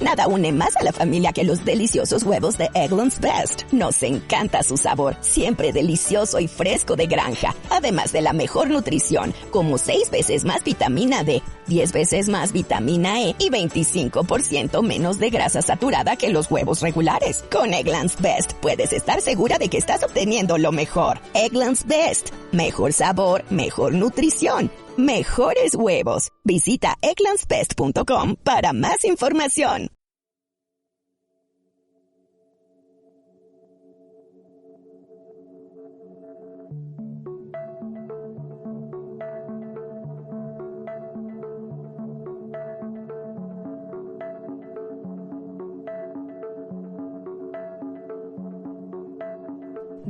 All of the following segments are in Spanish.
Nada une más a la familia que los deliciosos huevos de Eggland's Best. Nos encanta su sabor, siempre delicioso y fresco de granja. Además de la mejor nutrición, como 6 veces más vitamina D, 10 veces más vitamina E y 25% menos de grasa saturada que los huevos regulares. Con Eggland's Best puedes estar segura de que estás obteniendo lo mejor. Eggland's Best. Mejor sabor, mejor nutrición, mejores huevos. Visita egglandsbest.com para más información.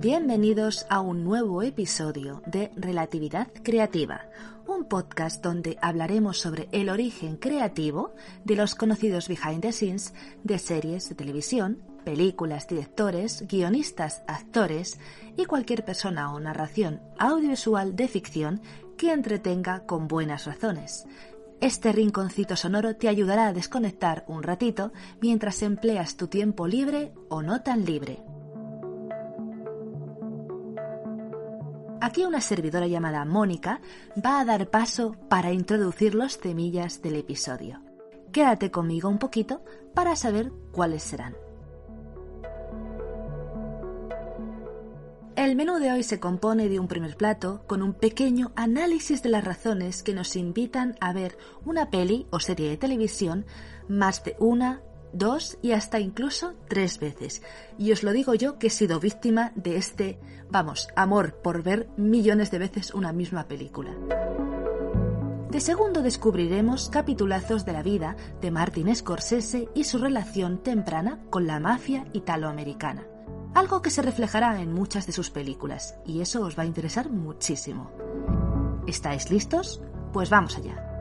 Bienvenidos a un nuevo episodio de Relatividad Creativa, un podcast donde hablaremos sobre el origen creativo de los conocidos behind the scenes de series de televisión, películas, directores, guionistas, actores y cualquier persona o narración audiovisual de ficción que entretenga con buenas razones. Este rinconcito sonoro te ayudará a desconectar un ratito mientras empleas tu tiempo libre o no tan libre. Aquí una servidora llamada Mónica va a dar paso para introducir los temillas del episodio. Quédate conmigo un poquito para saber cuáles serán. El menú de hoy se compone de un primer plato con un pequeño análisis de las razones que nos invitan a ver una peli o serie de televisión más de una, 2 y hasta incluso 3 veces. Y os lo digo yo que he sido víctima de este, amor por ver millones de veces una misma película. De segundo descubriremos capitulazos de la vida de Martin Scorsese y su relación temprana con la mafia italoamericana. Algo que se reflejará en muchas de sus películas y eso os va a interesar muchísimo. ¿Estáis listos? Pues vamos allá.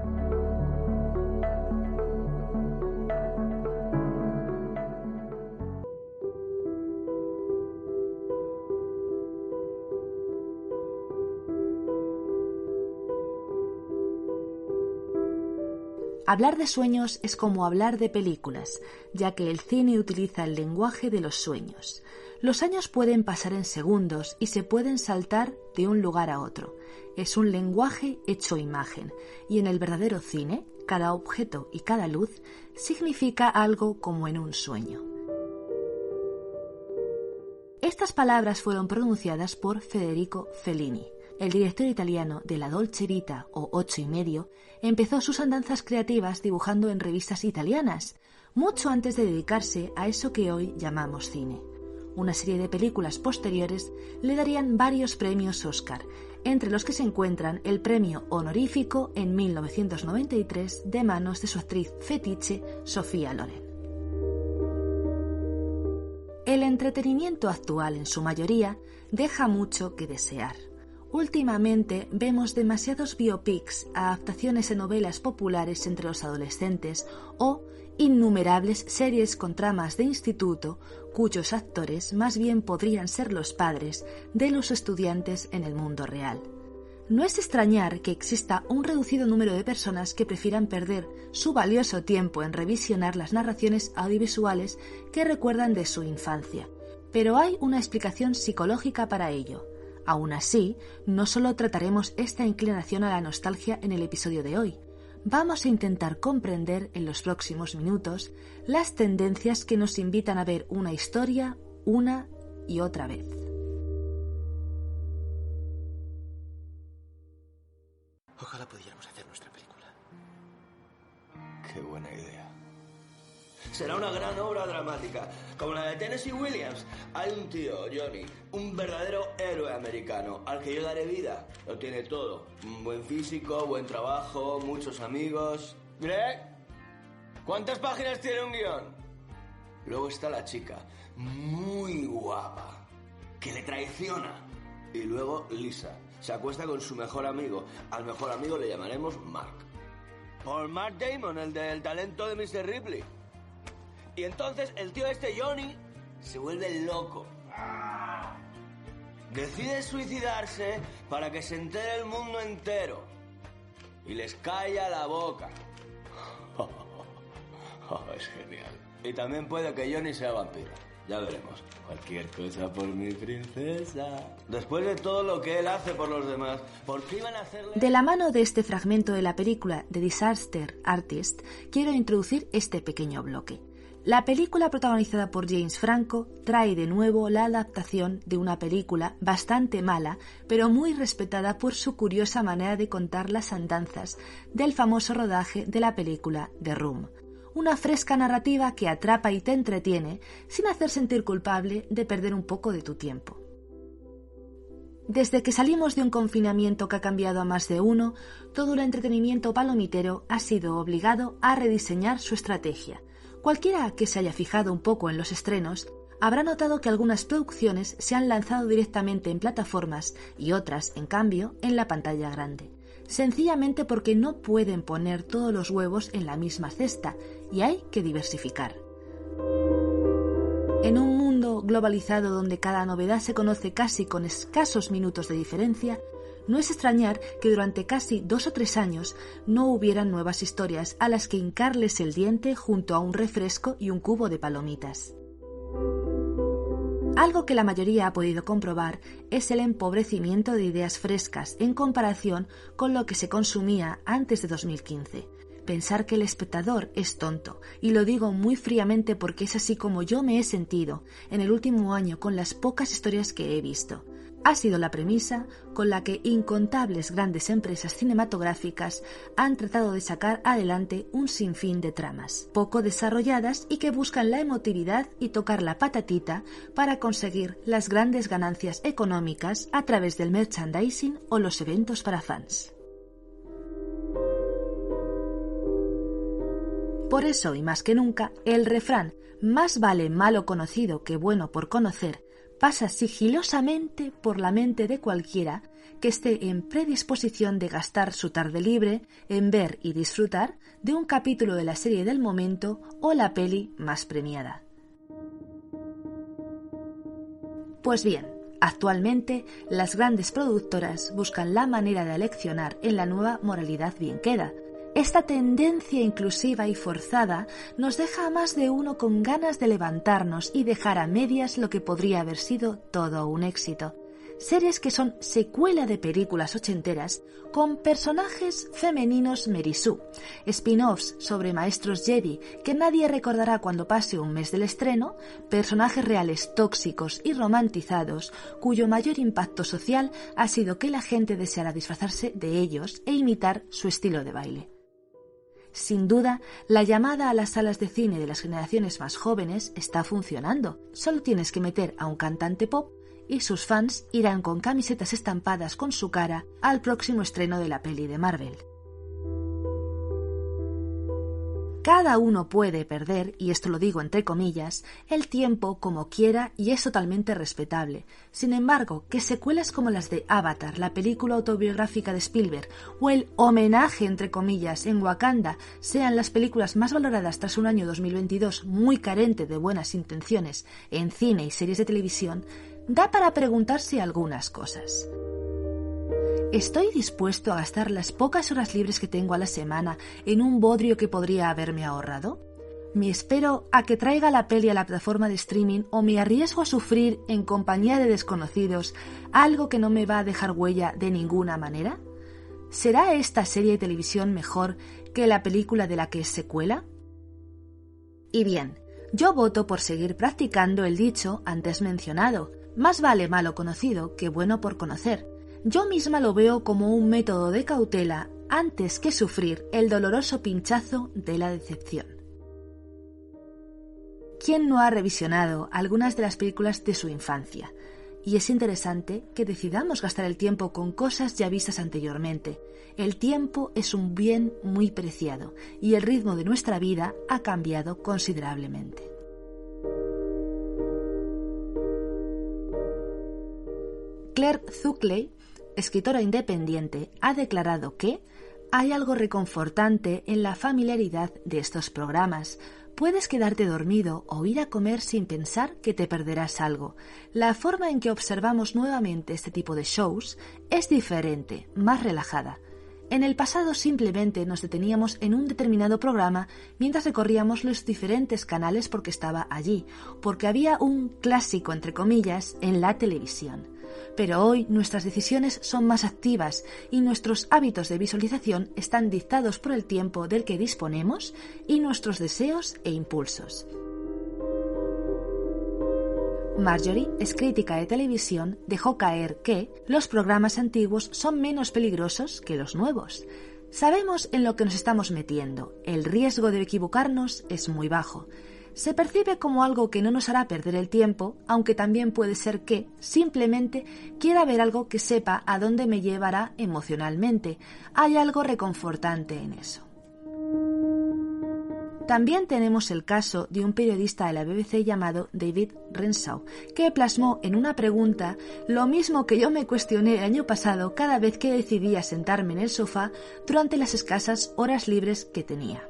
Hablar de sueños es como hablar de películas, ya que el cine utiliza el lenguaje de los sueños. Los años pueden pasar en segundos y se pueden saltar de un lugar a otro. Es un lenguaje hecho imagen, y en el verdadero cine, cada objeto y cada luz significa algo como en un sueño. Estas palabras fueron pronunciadas por Federico Fellini. El director italiano de La Dolce Vita o 8 y medio empezó sus andanzas creativas dibujando en revistas italianas, mucho antes de dedicarse a eso que hoy llamamos cine. Una serie de películas posteriores le darían varios premios Oscar, entre los que se encuentran el premio honorífico en 1993 de manos de su actriz fetiche Sofía Loren. El entretenimiento actual en su mayoría deja mucho que desear. Últimamente vemos demasiados biopics, adaptaciones de novelas populares entre los adolescentes o innumerables series con tramas de instituto cuyos actores más bien podrían ser los padres de los estudiantes en el mundo real. No es extrañar que exista un reducido número de personas que prefieran perder su valioso tiempo en revisionar las narraciones audiovisuales que recuerdan de su infancia, pero hay una explicación psicológica para ello. Aún así, no solo trataremos esta inclinación a la nostalgia en el episodio de hoy. Vamos a intentar comprender en los próximos minutos las tendencias que nos invitan a ver una historia una y otra vez. Ojalá pudiéramos hacer nuestra película. Qué buena idea. Será una gran obra dramática, como la de Tennessee Williams. Hay un tío, Johnny, un verdadero héroe americano, al que yo daré vida. Lo tiene todo. Un buen físico, buen trabajo, muchos amigos. ¿Greg? ¿Cuántas páginas tiene un guión? Luego está la chica, muy guapa, que le traiciona. Y luego Lisa, se acuesta con su mejor amigo. Al mejor amigo le llamaremos Mark. Por Mark Damon, el del talento de Mr. Ripley. Y entonces el tío este, Johnny, se vuelve loco. Decide suicidarse para que se entere el mundo entero. Y les calla la boca. Oh, es genial. Y también puede que Johnny sea vampiro. Ya veremos. Cualquier cosa por mi princesa. Después de todo lo que él hace por los demás, ¿por qué iban a hacerle...? De la mano de este fragmento de la película The Disaster Artist, quiero introducir este pequeño bloque. La película protagonizada por James Franco trae de nuevo la adaptación de una película bastante mala, pero muy respetada por su curiosa manera de contar las andanzas del famoso rodaje de la película The Room. Una fresca narrativa que atrapa y te entretiene sin hacer sentir culpable de perder un poco de tu tiempo. Desde que salimos de un confinamiento que ha cambiado a más de uno, todo el entretenimiento palomitero ha sido obligado a rediseñar su estrategia. Cualquiera que se haya fijado un poco en los estrenos habrá notado que algunas producciones se han lanzado directamente en plataformas y otras, en cambio, en la pantalla grande. Sencillamente porque no pueden poner todos los huevos en la misma cesta y hay que diversificar. En un mundo globalizado donde cada novedad se conoce casi con escasos minutos de diferencia, no es extrañar que durante casi 2 o 3 años no hubieran nuevas historias a las que hincarles el diente junto a un refresco y un cubo de palomitas. Algo que la mayoría ha podido comprobar es el empobrecimiento de ideas frescas en comparación con lo que se consumía antes de 2015. Pensar que el espectador es tonto, y lo digo muy fríamente porque es así como yo me he sentido en el último año con las pocas historias que he visto. Ha sido la premisa con la que incontables grandes empresas cinematográficas han tratado de sacar adelante un sinfín de tramas, poco desarrolladas y que buscan la emotividad y tocar la patatita para conseguir las grandes ganancias económicas a través del merchandising o los eventos para fans. Por eso, y más que nunca, el refrán «más vale malo conocido que bueno por conocer» pasa sigilosamente por la mente de cualquiera que esté en predisposición de gastar su tarde libre en ver y disfrutar de un capítulo de la serie del momento o la peli más premiada. Pues bien, actualmente las grandes productoras buscan la manera de aleccionar en la nueva moralidad bien queda. Esta tendencia inclusiva y forzada nos deja a más de uno con ganas de levantarnos y dejar a medias lo que podría haber sido todo un éxito. Series que son secuela de películas ochenteras con personajes femeninos merisú, spin-offs sobre maestros Jedi que nadie recordará cuando pase un mes del estreno, personajes reales tóxicos y romantizados cuyo mayor impacto social ha sido que la gente deseara disfrazarse de ellos e imitar su estilo de baile. Sin duda, la llamada a las salas de cine de las generaciones más jóvenes está funcionando. Solo tienes que meter a un cantante pop y sus fans irán con camisetas estampadas con su cara al próximo estreno de la peli de Marvel. Cada uno puede perder, y esto lo digo entre comillas, el tiempo como quiera y es totalmente respetable. Sin embargo, que secuelas como las de Avatar, la película autobiográfica de Spielberg, o el homenaje entre comillas en Wakanda sean las películas más valoradas tras un año 2022 muy carente de buenas intenciones en cine y series de televisión, da para preguntarse algunas cosas. ¿Estoy dispuesto a gastar las pocas horas libres que tengo a la semana en un bodrio que podría haberme ahorrado? ¿Me espero a que traiga la peli a la plataforma de streaming o me arriesgo a sufrir en compañía de desconocidos algo que no me va a dejar huella de ninguna manera? ¿Será esta serie de televisión mejor que la película de la que es secuela? Y bien, yo voto por seguir practicando el dicho antes mencionado, más vale malo conocido que bueno por conocer. Yo misma lo veo como un método de cautela antes que sufrir el doloroso pinchazo de la decepción. ¿Quién no ha revisionado algunas de las películas de su infancia? Y es interesante que decidamos gastar el tiempo con cosas ya vistas anteriormente. El tiempo es un bien muy preciado y el ritmo de nuestra vida ha cambiado considerablemente. Claire Zuckley, escritora independiente, ha declarado que hay algo reconfortante en la familiaridad de estos programas. Puedes quedarte dormido o ir a comer sin pensar que te perderás algo. La forma en que observamos nuevamente este tipo de shows es diferente, más relajada. En el pasado simplemente nos deteníamos en un determinado programa mientras recorríamos los diferentes canales porque estaba allí, porque había un clásico, entre comillas, en la televisión. Pero hoy nuestras decisiones son más activas y nuestros hábitos de visualización están dictados por el tiempo del que disponemos y nuestros deseos e impulsos. Marjorie es crítica de televisión, dejó caer que los programas antiguos son menos peligrosos que los nuevos. Sabemos en lo que nos estamos metiendo, el riesgo de equivocarnos es muy bajo. Se percibe como algo que no nos hará perder el tiempo, aunque también puede ser que, simplemente, quiera ver algo que sepa a dónde me llevará emocionalmente. Hay algo reconfortante en eso. También tenemos el caso de un periodista de la BBC llamado David Renshaw, que plasmó en una pregunta lo mismo que yo me cuestioné el año pasado cada vez que decidía sentarme en el sofá durante las escasas horas libres que tenía.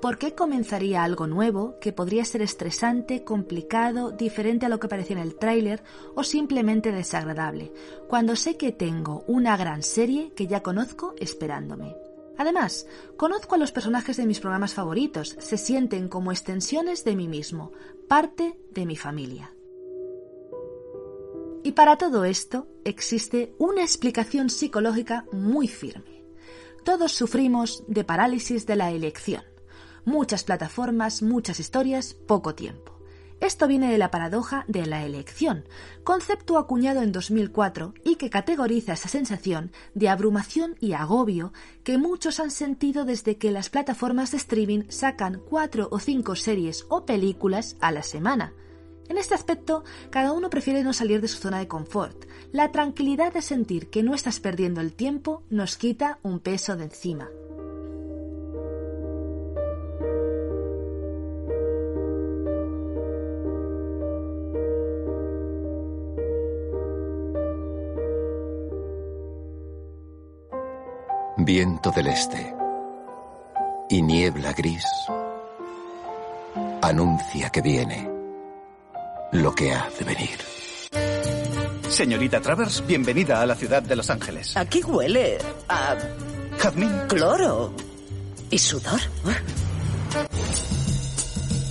¿Por qué comenzaría algo nuevo que podría ser estresante, complicado, diferente a lo que parecía en el tráiler o simplemente desagradable, cuando sé que tengo una gran serie que ya conozco esperándome? Además, conozco a los personajes de mis programas favoritos, se sienten como extensiones de mí mismo, parte de mi familia. Y para todo esto existe una explicación psicológica muy firme. Todos sufrimos de parálisis de la elección. Muchas plataformas, muchas historias, poco tiempo. Esto viene de la paradoja de la elección, concepto acuñado en 2004 y que categoriza esa sensación de abrumación y agobio que muchos han sentido desde que las plataformas de streaming sacan 4 o 5 series o películas a la semana. En este aspecto, cada uno prefiere no salir de su zona de confort. La tranquilidad de sentir que no estás perdiendo el tiempo nos quita un peso de encima. Viento del este y niebla gris anuncia que viene lo que ha de venir. Señorita Travers, bienvenida a la ciudad de Los Ángeles. Aquí huele a Jazmín. cloro y sudor.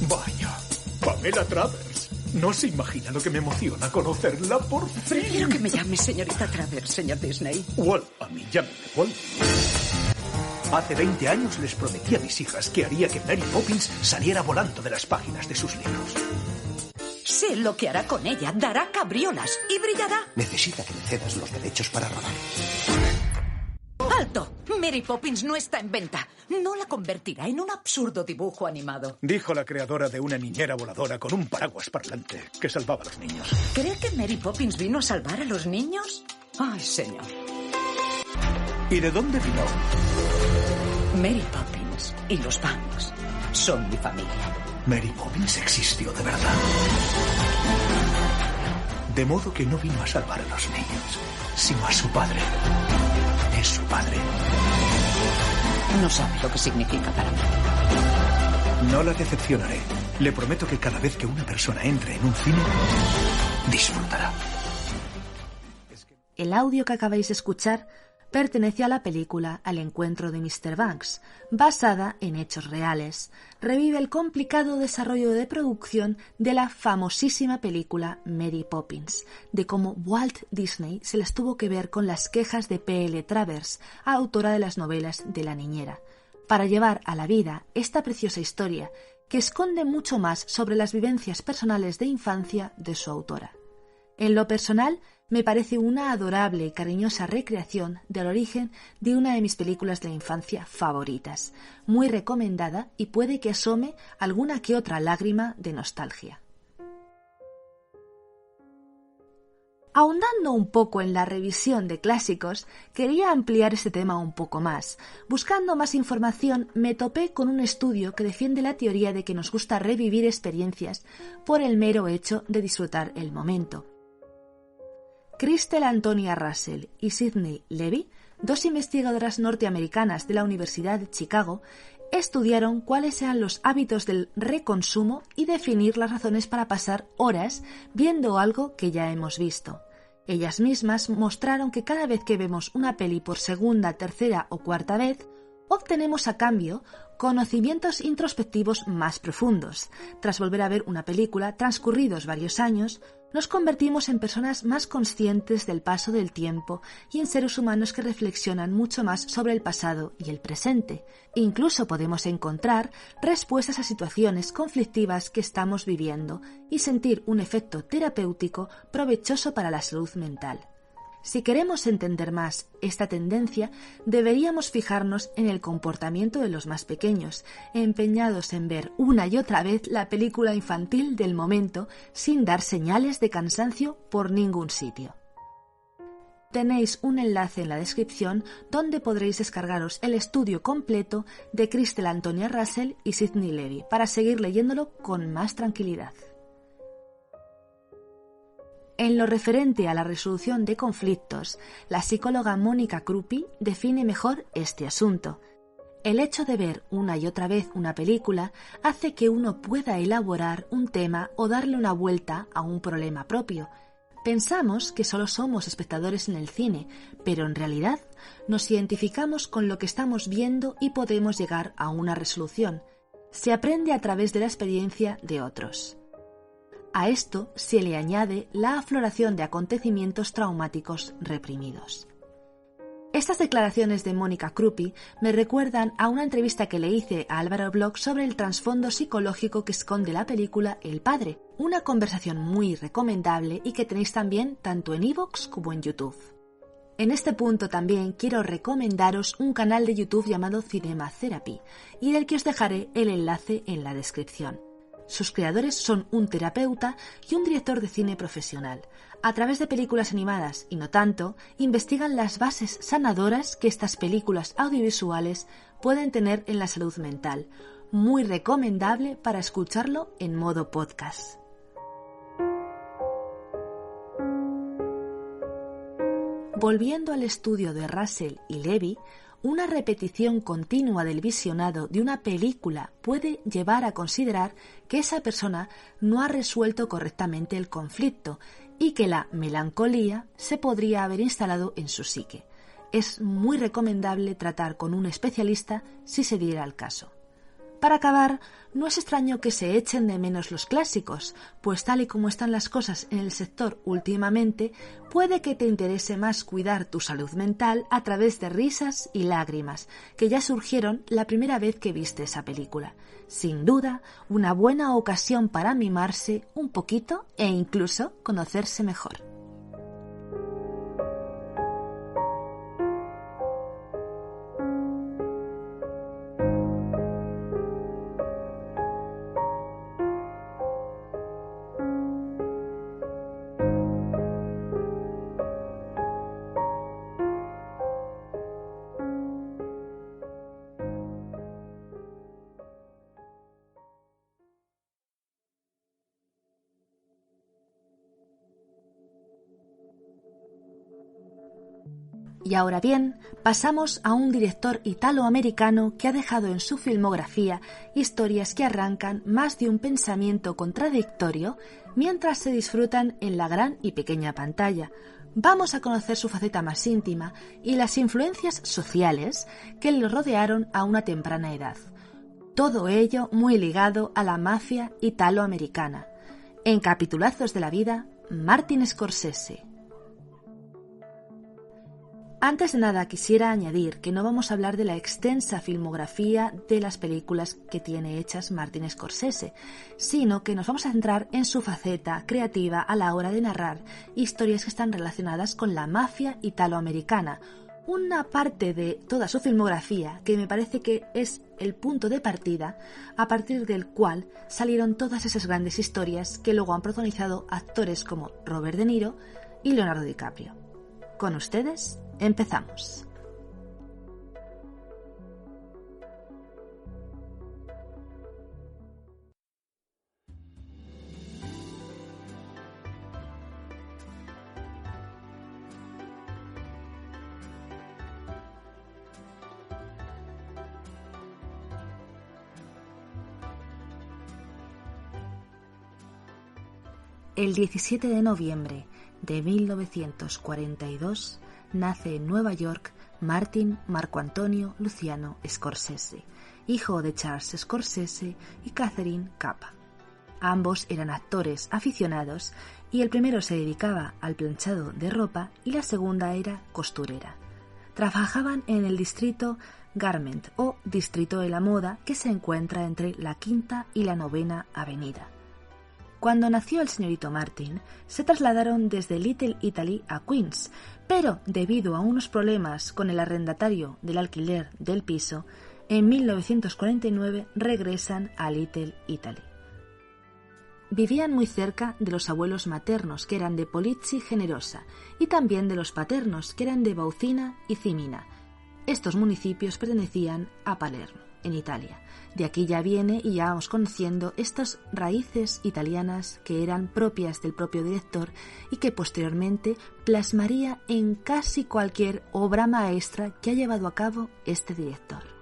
Vaya, Pamela Travers. No se imagina lo que me emociona conocerla por fin. Prefiero que me llame señorita Travers, señor Disney. Walt, a mí llámeme Walt. Hace 20 años les prometí a mis hijas que haría que Mary Poppins saliera volando de las páginas de sus libros. Sé lo que hará con ella. Dará cabriolas y brillará. Necesita que le cedas los derechos para rodar. ¡Alto! Mary Poppins no está en venta. No la convertirá en un absurdo dibujo animado. Dijo la creadora de una niñera voladora con un paraguas parlante que salvaba a los niños. ¿Cree que Mary Poppins vino a salvar a los niños? Ay, señor. ¿Y de dónde vino? Mary Poppins y los Bangs son mi familia. Mary Poppins existió de verdad. De modo que no vino a salvar a los niños, sino a su padre. Es su padre. No sabe lo que significa para mí. No la decepcionaré. Le prometo que cada vez que una persona entre en un cine, disfrutará. El audio que acabáis de escuchar pertenece a la película Al encuentro de Mr. Banks, basada en hechos reales. Revive el complicado desarrollo de producción de la famosísima película Mary Poppins, de cómo Walt Disney se las tuvo que ver con las quejas de P.L. Travers, autora de las novelas de La niñera, para llevar a la vida esta preciosa historia que esconde mucho más sobre las vivencias personales de infancia de su autora. En lo personal, me parece una adorable y cariñosa recreación del origen de una de mis películas de la infancia favoritas, muy recomendada y puede que asome alguna que otra lágrima de nostalgia. Ahondando un poco en la revisión de clásicos, quería ampliar este tema un poco más. Buscando más información, me topé con un estudio que defiende la teoría de que nos gusta revivir experiencias por el mero hecho de disfrutar el momento. Crystal Antonia Russell y Sidney Levy, dos investigadoras norteamericanas de la Universidad de Chicago, estudiaron cuáles eran los hábitos del reconsumo y definir las razones para pasar horas viendo algo que ya hemos visto. Ellas mismas mostraron que cada vez que vemos una peli por segunda, tercera o cuarta vez, obtenemos a cambio conocimientos introspectivos más profundos. Tras volver a ver una película, transcurridos varios años, nos convertimos en personas más conscientes del paso del tiempo y en seres humanos que reflexionan mucho más sobre el pasado y el presente. Incluso podemos encontrar respuestas a situaciones conflictivas que estamos viviendo y sentir un efecto terapéutico provechoso para la salud mental. Si queremos entender más esta tendencia, deberíamos fijarnos en el comportamiento de los más pequeños, empeñados en ver una y otra vez la película infantil del momento sin dar señales de cansancio por ningún sitio. Tenéis un enlace en la descripción donde podréis descargaros el estudio completo de Crystal Antonia Russell y Sidney Levy para seguir leyéndolo con más tranquilidad. En lo referente a la resolución de conflictos, la psicóloga Mónica Kruppi define mejor este asunto. El hecho de ver una y otra vez una película hace que uno pueda elaborar un tema o darle una vuelta a un problema propio. Pensamos que solo somos espectadores en el cine, pero en realidad nos identificamos con lo que estamos viendo y podemos llegar a una resolución. Se aprende a través de la experiencia de otros. A esto se le añade la afloración de acontecimientos traumáticos reprimidos. Estas declaraciones de Mónica Kruppi me recuerdan a una entrevista que le hice a Álvaro Bloch sobre el trasfondo psicológico que esconde la película El Padre, una conversación muy recomendable y que tenéis también tanto en iVoox como en YouTube. En este punto también quiero recomendaros un canal de YouTube llamado Cinema Therapy y del que os dejaré el enlace en la descripción. Sus creadores son un terapeuta y un director de cine profesional. A través de películas animadas, y no tanto, investigan las bases sanadoras que estas películas audiovisuales pueden tener en la salud mental. Muy recomendable para escucharlo en modo podcast. Volviendo al estudio de Russell y Levy, una repetición continua del visionado de una película puede llevar a considerar que esa persona no ha resuelto correctamente el conflicto y que la melancolía se podría haber instalado en su psique. Es muy recomendable tratar con un especialista si se diera el caso. Para acabar, no es extraño que se echen de menos los clásicos, pues tal y como están las cosas en el sector últimamente, puede que te interese más cuidar tu salud mental a través de risas y lágrimas, que ya surgieron la primera vez que viste esa película. Sin duda, una buena ocasión para mimarse un poquito e incluso conocerse mejor. Y ahora bien, pasamos a un director italoamericano que ha dejado en su filmografía historias que arrancan más de un pensamiento contradictorio mientras se disfrutan en la gran y pequeña pantalla. Vamos a conocer su faceta más íntima y las influencias sociales que le rodearon a una temprana edad. Todo ello muy ligado a la mafia italoamericana. En Capitulazos de la vida, Martin Scorsese. Antes de nada quisiera añadir que no vamos a hablar de la extensa filmografía de las películas que tiene hechas Martin Scorsese, sino que nos vamos a centrar en su faceta creativa a la hora de narrar historias que están relacionadas con la mafia italoamericana, una parte de toda su filmografía que me parece que es el punto de partida a partir del cual salieron todas esas grandes historias que luego han protagonizado actores como Robert De Niro y Leonardo DiCaprio. Con ustedes, empezamos. El 17 de noviembre de 1942, nace en Nueva York Martin Marco Antonio Luciano Scorsese, hijo de Charles Scorsese y Catherine Capa. Ambos eran actores aficionados y el primero se dedicaba al planchado de ropa y la segunda era costurera. Trabajaban en el distrito Garment o Distrito de la Moda, que se encuentra entre la Quinta y la Novena Avenida. Cuando nació el señorito Martin, se trasladaron desde Little Italy a Queens, pero debido a unos problemas con el arrendatario del alquiler del piso, en 1949 regresan a Little Italy. Vivían muy cerca de los abuelos maternos, que eran de Polizzi Generosa, y también de los paternos, que eran de Baucina y Cimina. Estos municipios pertenecían a Palermo, en Italia. De aquí ya viene y ya vamos conociendo estas raíces italianas que eran propias del propio director y que posteriormente plasmaría en casi cualquier obra maestra que ha llevado a cabo este director.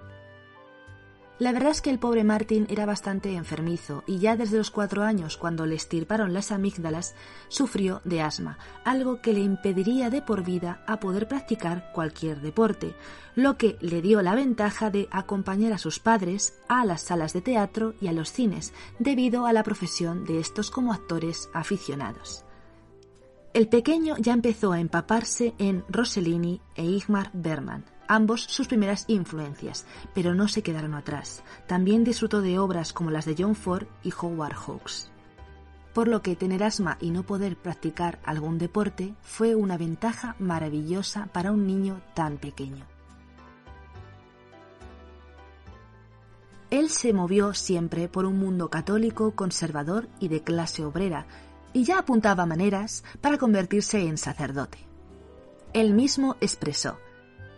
La verdad es que el pobre Martin era bastante enfermizo y ya desde los 4 años, cuando le extirparon las amígdalas, sufrió de asma, algo que le impediría de por vida a poder practicar cualquier deporte, lo que le dio la ventaja de acompañar a sus padres a las salas de teatro y a los cines, debido a la profesión de estos como actores aficionados. El pequeño ya empezó a empaparse en Rossellini e Ingmar Bergman, ambos sus primeras influencias, pero no se quedaron atrás. También disfrutó de obras como las de John Ford y Howard Hawks. Por lo que tener asma y no poder practicar algún deporte fue una ventaja maravillosa para un niño tan pequeño. Él se movió siempre por un mundo católico, conservador y de clase obrera, y ya apuntaba maneras para convertirse en sacerdote. Él mismo expresó: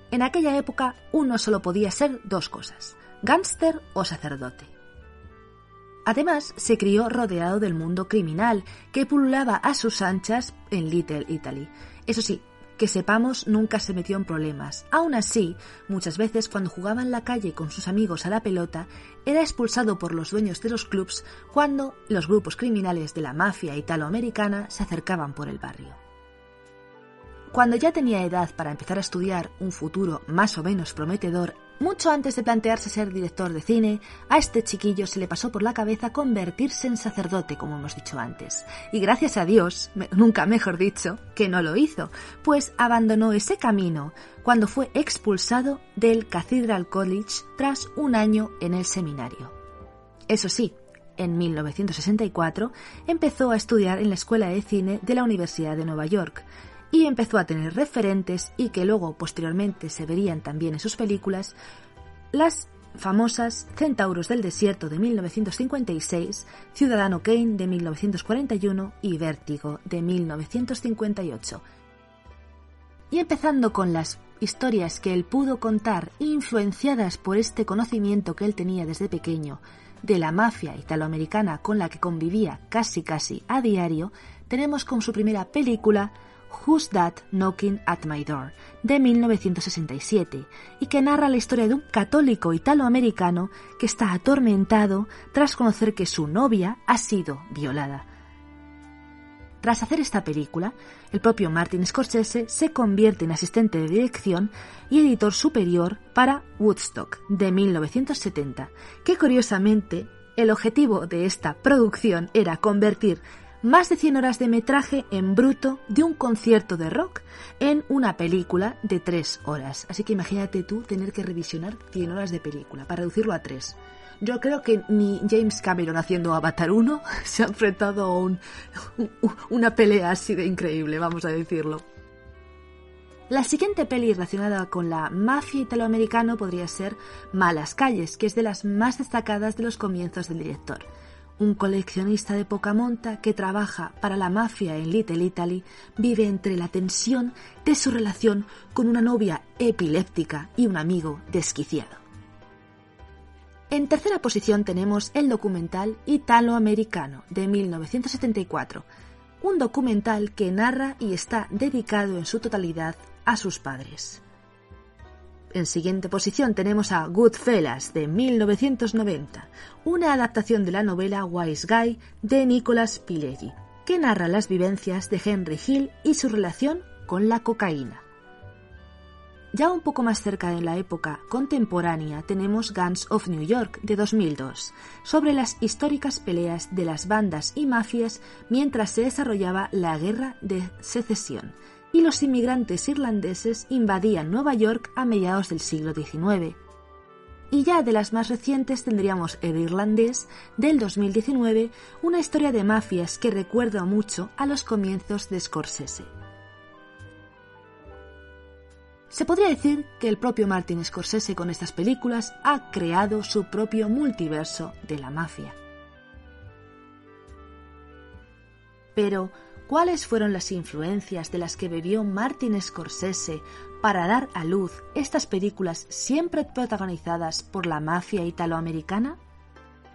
en aquella época uno solo podía ser 2 cosas, gángster o sacerdote. Además, se crió rodeado del mundo criminal que pululaba a sus anchas en Little Italy. Eso sí, que sepamos, nunca se metió en problemas. Aún así, muchas veces cuando jugaba en la calle con sus amigos a la pelota, era expulsado por los dueños de los clubs cuando los grupos criminales de la mafia italoamericana se acercaban por el barrio. Cuando ya tenía edad para empezar a estudiar un futuro más o menos prometedor, mucho antes de plantearse ser director de cine, a este chiquillo se le pasó por la cabeza convertirse en sacerdote, como hemos dicho antes. Y gracias a Dios, nunca mejor dicho, que no lo hizo, pues abandonó ese camino cuando fue expulsado del Cathedral College tras un año en el seminario. Eso sí, en 1964 empezó a estudiar en la Escuela de Cine de la Universidad de Nueva York, y empezó a tener referentes y que luego posteriormente se verían también en sus películas, las famosas Centauros del Desierto de 1956, Ciudadano Kane de 1941 y Vértigo de 1958. Y empezando con las historias que él pudo contar, influenciadas por este conocimiento que él tenía desde pequeño de la mafia italoamericana con la que convivía casi a diario, tenemos como su primera película Who's That Knocking at My Door, de 1967, y que narra la historia de un católico italoamericano que está atormentado tras conocer que su novia ha sido violada. Tras hacer esta película, el propio Martin Scorsese se convierte en asistente de dirección y editor superior para Woodstock, de 1970, que curiosamente el objetivo de esta producción era convertir más de 100 horas de metraje en bruto de un concierto de rock en una película de 3 horas. Así que imagínate tú tener que revisionar 100 horas de película para reducirlo a 3. Yo creo que ni James Cameron haciendo Avatar 1 se ha enfrentado a una pelea así de increíble, vamos a decirlo. La siguiente peli relacionada con la mafia italoamericana podría ser Malas Calles, que es de las más destacadas de los comienzos del director. Un coleccionista de poca monta que trabaja para la mafia en Little Italy vive entre la tensión de su relación con una novia epiléptica y un amigo desquiciado. En tercera posición tenemos el documental Italoamericano de 1974, un documental que narra y está dedicado en su totalidad a sus padres. En siguiente posición tenemos a Goodfellas de 1990, una adaptación de la novela Wise Guy de Nicholas Pileggi. que narra las vivencias de Henry Hill y su relación con la cocaína. Ya un poco más cerca de la época contemporánea tenemos Gangs of New York de 2002, sobre las históricas peleas de las bandas y mafias mientras se desarrollaba la Guerra de Secesión y los inmigrantes irlandeses invadían Nueva York a mediados del siglo XIX. Y ya de las más recientes tendríamos El Irlandés del 2019, una historia de mafias que recuerda mucho a los comienzos de Scorsese. Se podría decir que el propio Martin Scorsese con estas películas ha creado su propio multiverso de la mafia. Pero, ¿cuáles fueron las influencias de las que bebió Martin Scorsese para dar a luz estas películas siempre protagonizadas por la mafia italoamericana?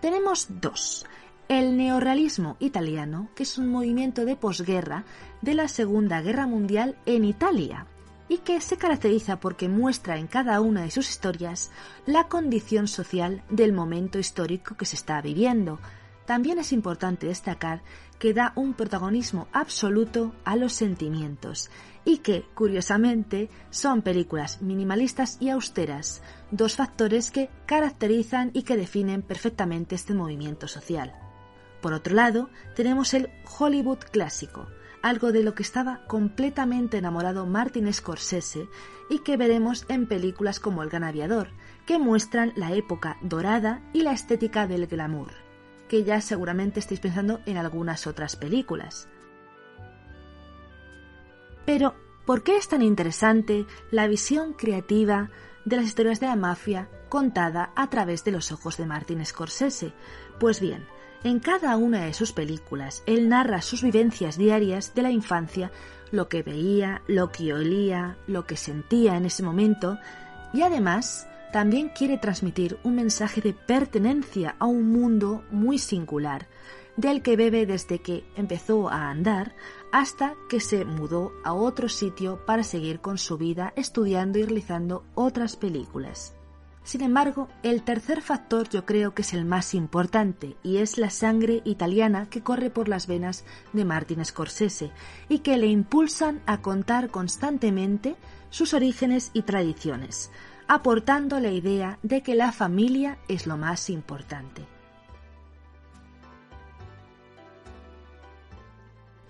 Tenemos dos. El neorrealismo italiano, que es un movimiento de posguerra de la Segunda Guerra Mundial en Italia, y que se caracteriza porque muestra en cada una de sus historias la condición social del momento histórico que se está viviendo. También es importante destacar que da un protagonismo absoluto a los sentimientos y que, curiosamente, son películas minimalistas y austeras, dos factores que caracterizan y que definen perfectamente este movimiento social. Por otro lado, tenemos el Hollywood clásico, algo de lo que estaba completamente enamorado Martin Scorsese y que veremos en películas como El Gran Aviador, que muestran la época dorada y la estética del glamour, que ya seguramente estáis pensando en algunas otras películas. Pero, ¿por qué es tan interesante la visión creativa de las historias de la mafia contada a través de los ojos de Martin Scorsese? Pues bien, en cada una de sus películas, él narra sus vivencias diarias de la infancia, lo que veía, lo que olía, lo que sentía en ese momento, y además también quiere transmitir un mensaje de pertenencia a un mundo muy singular, del que bebe desde que empezó a andar hasta que se mudó a otro sitio para seguir con su vida estudiando y realizando otras películas. Sin embargo, el tercer factor yo creo que es el más importante y es la sangre italiana que corre por las venas de Martin Scorsese y que le impulsan a contar constantemente sus orígenes y tradiciones, aportando la idea de que la familia es lo más importante.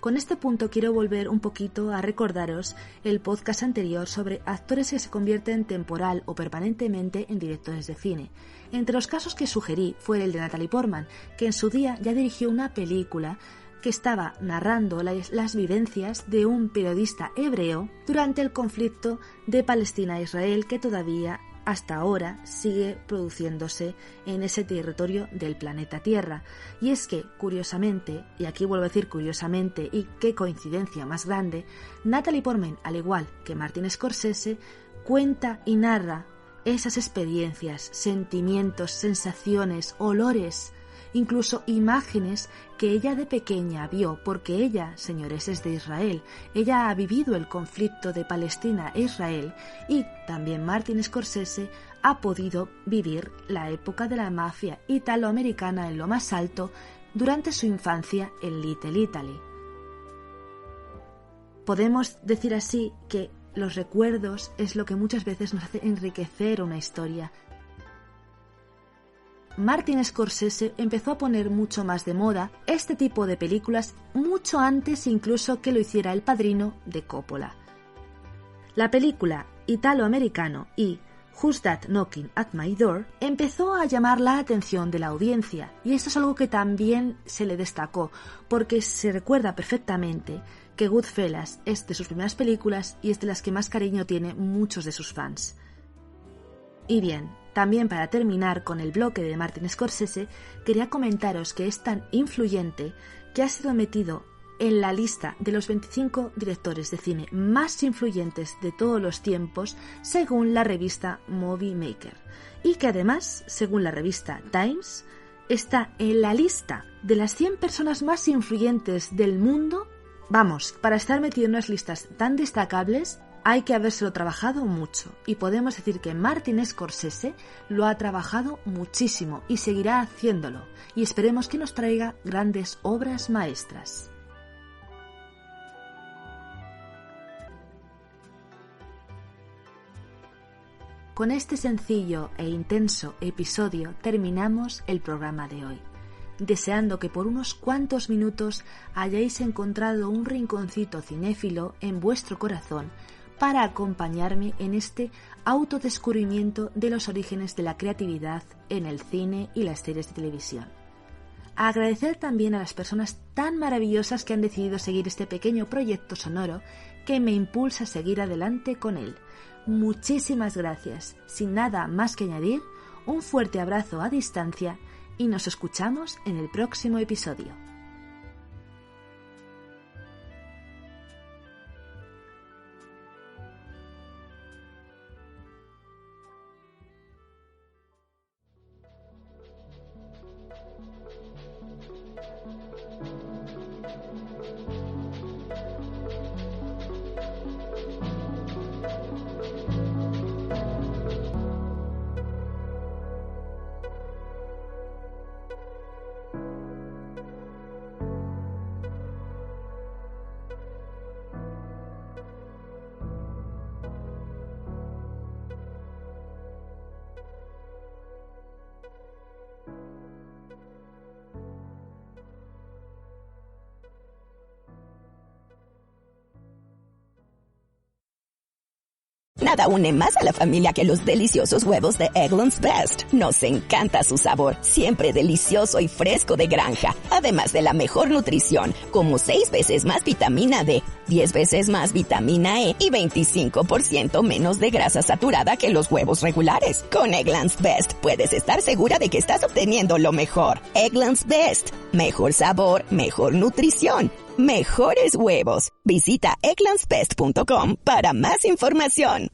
Con este punto quiero volver un poquito a recordaros el podcast anterior sobre actores que se convierten temporal o permanentemente en directores de cine. Entre los casos que sugerí fue el de Natalie Portman, que en su día ya dirigió una película que estaba narrando las vivencias de un periodista hebreo durante el conflicto de Palestina e Israel que todavía hasta ahora sigue produciéndose en ese territorio del planeta Tierra. Y es que, curiosamente, y aquí vuelvo a decir curiosamente y qué coincidencia más grande, Natalie Portman, al igual que Martin Scorsese, cuenta y narra esas experiencias, sentimientos, sensaciones, olores, incluso imágenes que ella de pequeña vio, porque ella, señores, es de Israel. Ella ha vivido el conflicto de Palestina e Israel y también Martin Scorsese ha podido vivir la época de la mafia italoamericana en lo más alto durante su infancia en Little Italy. Podemos decir así que los recuerdos es lo que muchas veces nos hace enriquecer una historia. Martin Scorsese empezó a poner mucho más de moda este tipo de películas mucho antes incluso que lo hiciera El Padrino de Coppola. La película Italo-Americano y Who's That Knocking at My Door empezó a llamar la atención de la audiencia, y esto es algo que también se le destacó porque se recuerda perfectamente que Goodfellas es de sus primeras películas y es de las que más cariño tiene muchos de sus fans. Y bien, también para terminar con el bloque de Martin Scorsese, quería comentaros que es tan influyente que ha sido metido en la lista de los 25 directores de cine más influyentes de todos los tiempos según la revista Movie Maker, y que además, según la revista Times, está en la lista de las 100 personas más influyentes del mundo. Vamos, para estar metido en unas listas tan destacables hay que habérselo trabajado mucho, y podemos decir que Martin Scorsese lo ha trabajado muchísimo y seguirá haciéndolo, y esperemos que nos traiga grandes obras maestras. Con este sencillo e intenso episodio terminamos el programa de hoy, deseando que por unos cuantos minutos hayáis encontrado un rinconcito cinéfilo en vuestro corazón para acompañarme en este autodescubrimiento de los orígenes de la creatividad en el cine y las series de televisión. Agradecer también a las personas tan maravillosas que han decidido seguir este pequeño proyecto sonoro que me impulsa a seguir adelante con él. Muchísimas gracias. Sin nada más que añadir, un fuerte abrazo a distancia y nos escuchamos en el próximo episodio. Nada une más a la familia que los deliciosos huevos de Eggland's Best. Nos encanta su sabor, siempre delicioso y fresco de granja. Además de la mejor nutrición, como 6 veces más vitamina D, 10 veces más vitamina E y 25% menos de grasa saturada que los huevos regulares. Con Eggland's Best puedes estar segura de que estás obteniendo lo mejor. Eggland's Best. Mejor sabor, mejor nutrición. Mejores huevos. Visita egglandsbest.com para más información.